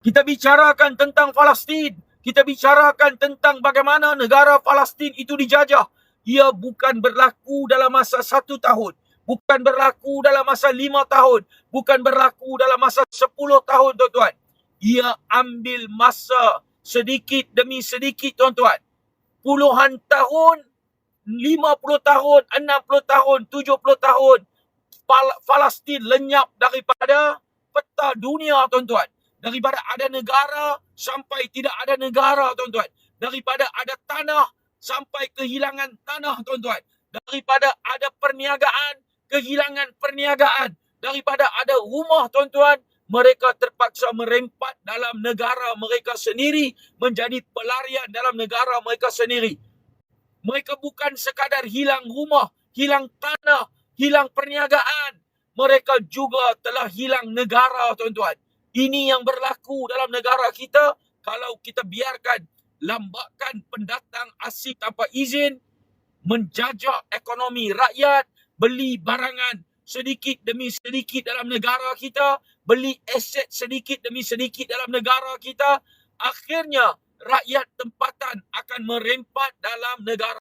Kita bicarakan tentang Palestin. Kita bicarakan tentang bagaimana negara Palestin itu dijajah. Ia bukan berlaku dalam masa 1 tahun. Bukan berlaku dalam masa 5 tahun. Bukan berlaku dalam masa 10 tahun, tuan-tuan. Ia ambil masa sedikit demi sedikit, tuan-tuan. Puluhan tahun, 50 tahun, 60 tahun, 70 tahun. Palestin lenyap daripada peta dunia, tuan-tuan. Daripada ada negara sampai tidak ada negara, tuan-tuan. Daripada ada tanah sampai kehilangan tanah, tuan-tuan. Daripada ada perniagaan, kehilangan perniagaan. Daripada ada rumah, tuan-tuan, mereka terpaksa merempat dalam negara mereka sendiri, menjadi pelarian dalam negara mereka sendiri. Mereka bukan sekadar hilang rumah, hilang tanah, hilang perniagaan. Mereka juga telah hilang negara, tuan-tuan. Ini yang berlaku dalam negara kita kalau kita biarkan lambakan pendatang asing tanpa izin menjajah ekonomi rakyat, beli barangan sedikit demi sedikit dalam negara kita, beli aset sedikit demi sedikit dalam negara kita. Akhirnya rakyat tempatan akan merempat dalam negara